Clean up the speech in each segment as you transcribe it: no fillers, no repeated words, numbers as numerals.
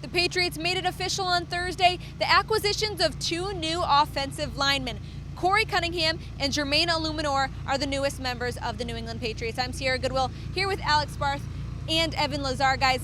The Patriots made it official on Thursday, the acquisitions of 2 new offensive linemen. Corey Cunningham and Jermaine Illuminor are the newest members of the New England Patriots. I'm Sierra Goodwill here with Alex Barth and Evan Lazar. Guys,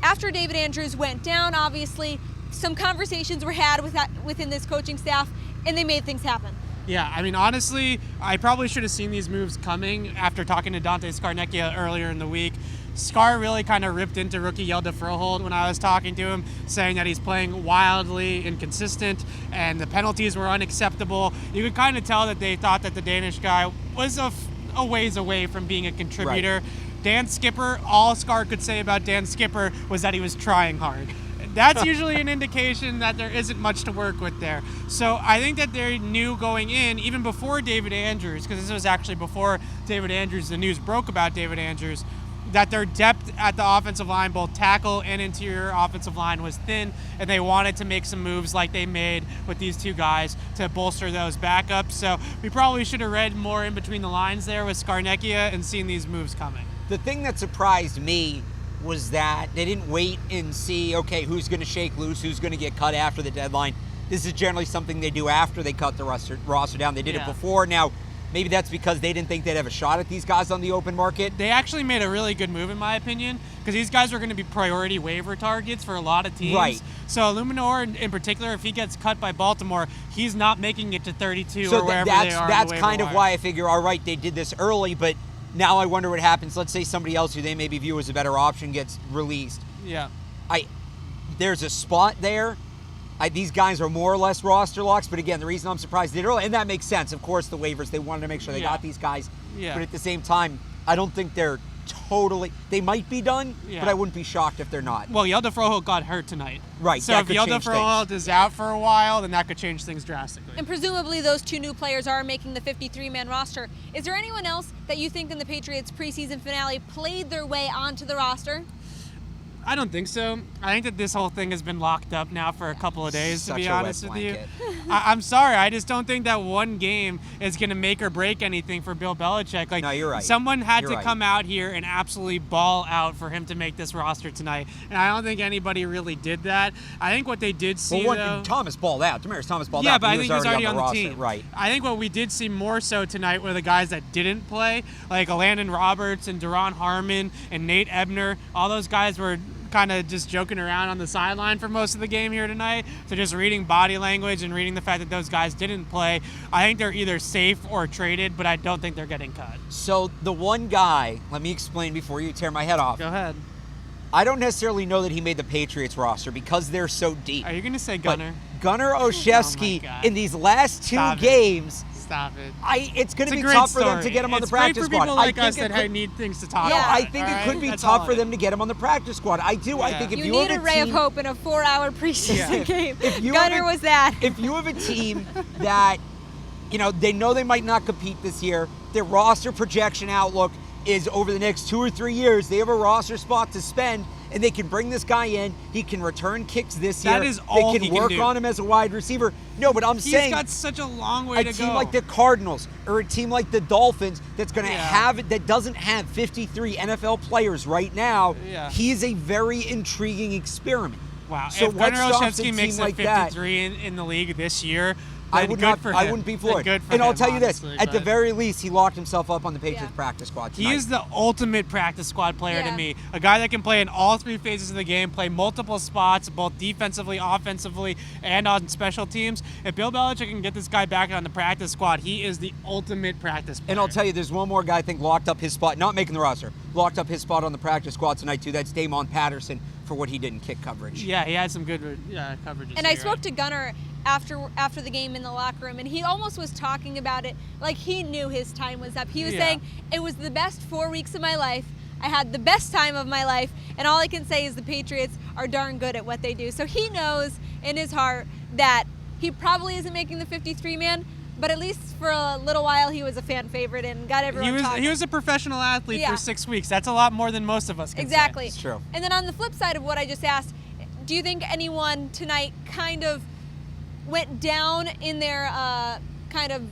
after David Andrews went down, obviously, some conversations were had within this coaching staff, and they made things happen. Yeah, I mean, honestly, I probably should have seen these moves coming after talking to Dante Scarnecchia earlier in the week. Scar really kind of ripped into rookie Hjalte Froholdt when I was talking to him, saying that he's playing wildly inconsistent and the penalties were unacceptable. You could kind of tell that they thought that the Danish guy was a ways away from being a contributor. Right. Dan Skipper, all Scar could say about Dan Skipper was that he was trying hard. That's usually an indication that there isn't much to work with there. So I think that they knew going in, even before David Andrews, because this was actually before David Andrews, the news broke about David Andrews, that their depth at the offensive line, both tackle and interior offensive line, was thin, and they wanted to make some moves like they made with these 2 guys to bolster those backups. So we probably should have read more in between the lines there with Scarnecchia and seen these moves coming. The thing that surprised me was that they didn't wait and see, okay, who's going to shake loose, who's going to get cut after the deadline. This is generally something they do after they cut the roster down. They did it before. Now, maybe that's because they didn't think they'd have a shot at these guys on the open market. They actually made a really good move, in my opinion, because these guys are going to be priority waiver targets for a lot of teams. Right. So Illuminor, in particular, if he gets cut by Baltimore, he's not making it to 32 so or wherever they are. That's kind of why I figure, all right, they did this early, but now I wonder what happens. Let's say somebody else who they maybe view as a better option gets released. Yeah. There's a spot there. These guys are more or less roster locks, but again, the reason I'm surprised they did early, and that makes sense, of course, the waivers, they wanted to make sure they got these guys. Yeah. But at the same time, I don't think they're totally, they might be done, but I wouldn't be shocked if they're not. Well, Hjalte Froholdt got hurt tonight. Right. So if Hjalte Froholdt is out for a while, then that could change things drastically. And presumably those 2 new players are making the 53-man roster. Is there anyone else that you think in the Patriots preseason finale played their way onto the roster? I don't think so. I think that this whole thing has been locked up now for a couple of days, to be honest with you. I'm sorry. I just don't think that one game is going to make or break anything for Bill Belichick. No, you're right. Someone had to come out here and absolutely ball out for him to make this roster tonight. And I don't think anybody really did that. I think what they did see, Thomas balled out. Demaryius Thomas balled out. Yeah, but I think he was already on the team. Right. I think what we did see more so tonight were the guys that didn't play, like Landon Roberts and Duron Harmon and Nate Ebner. All those guys were kind of just joking around on the sideline for most of the game here tonight. So just reading body language and reading the fact that those guys didn't play, I think they're either safe or traded, but I don't think they're getting cut. So the one guy, let me explain before you tear my head off. Go ahead. I don't necessarily know that he made the Patriots roster because they're so deep. Are you going to say Gunnar? But Gunnar Olszewski in these last 2 games. Stop it. It's going to be tough for them to get him on the practice squad. It's great for people like us that need things to talk about. I think it could be tough for them to get him on the practice squad. I do. I think if you need have a ray of hope in a 4-hour preseason game. Gunnar was that. If you have a team that, they know they might not compete this year, their roster projection outlook is over the next 2 or 3 years, they have a roster spot to spend, and they can bring this guy in. He can return kicks this year. That is all they can work on him as a wide receiver. No, but I'm saying he's got such a long way to go. A team like the Cardinals or a team like the Dolphins that's going to have it, that doesn't have 53 NFL players right now. Yeah. He's a very intriguing experiment. Wow. So if Gunnar Olszewski makes it 53 in the league this year, I wouldn't be for it. And I'll tell you this, at the very least, he locked himself up on the Patriots practice squad tonight. He is the ultimate practice squad player to me. A guy that can play in all 3 phases of the game, play multiple spots, both defensively, offensively, and on special teams. If Bill Belichick can get this guy back on the practice squad, he is the ultimate practice player. And I'll tell you, there's one more guy I think locked up his spot, not making the roster, locked up his spot on the practice squad tonight too. That's Damon Patterson for what he did in kick coverage. Yeah, he had some good coverage. And I spoke to Gunnar after the game in the locker room, and he almost was talking about it like he knew his time was up. He was saying, it was the best 4 weeks of my life. I had the best time of my life, and all I can say is the Patriots are darn good at what they do. So he knows in his heart that he probably isn't making the 53-man, but at least for a little while he was a fan favorite and got everyone talking. He was a professional athlete for 6 weeks. That's a lot more than most of us can Exactly. say. It's true. And then on the flip side of what I just asked, do you think anyone tonight kind of went down in their kind of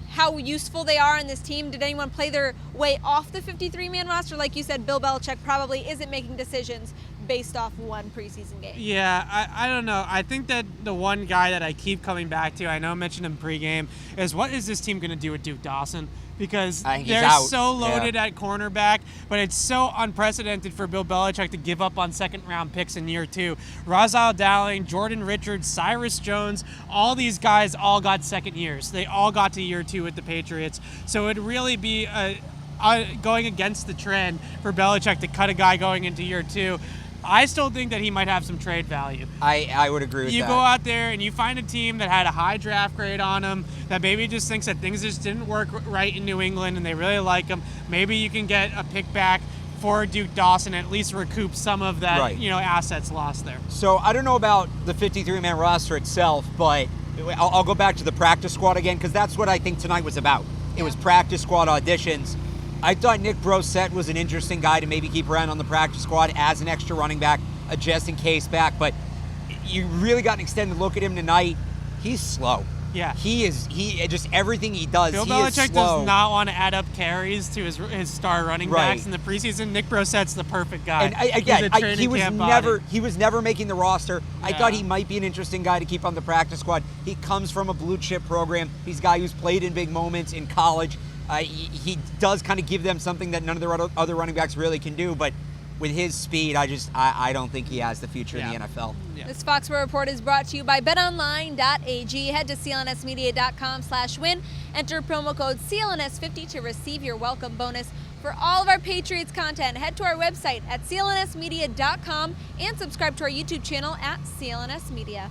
how useful they are in this team? Did anyone play their way off the 53-man roster. Like you said, Bill Belichick probably isn't making decisions based off one preseason game. Yeah, I don't know. I think that the one guy that I keep coming back to, I know I mentioned him pregame, is what is this team going to do with Duke Dawson? Because they're so loaded at cornerback, but it's so unprecedented for Bill Belichick to give up on second-round picks in year 2. Razal Dowling, Jordan Richards, Cyrus Jones, all these guys all got second years. They all got to year 2 with the Patriots. So it'd really be going against the trend for Belichick to cut a guy going into year 2. I still think that he might have some trade value. I would agree with that. You go out there and you find a team that had a high draft grade on him, that maybe just thinks that things just didn't work right in New England and they really like him. Maybe you can get a pick back for Duke Dawson and at least recoup some of that, assets lost there. So I don't know about the 53-man roster itself, but I'll go back to the practice squad again because that's what I think tonight was about. It was practice squad auditions. I thought Nick Brossette was an interesting guy to maybe keep around on the practice squad as an extra running back, a just-in-case back, but you really got an extended look at him tonight. He's slow. Yeah. He just everything he does, Bill he Belichick is slow. does not want to add up carries to his star running backs in the preseason. Nick Brossette's the perfect guy. And he was never making the roster. Yeah. I thought he might be an interesting guy to keep on the practice squad. He comes from a blue chip program. He's a guy who's played in big moments in college. He does kind of give them something that none of the other running backs really can do, but with his speed, I don't think he has the future in the NFL. Yeah. This Foxboro Report is brought to you by betonline.ag. Head to clnsmedia.com/win. Enter promo code CLNS50 to receive your welcome bonus. For all of our Patriots content, head to our website at clnsmedia.com and subscribe to our YouTube channel at CLNS Media.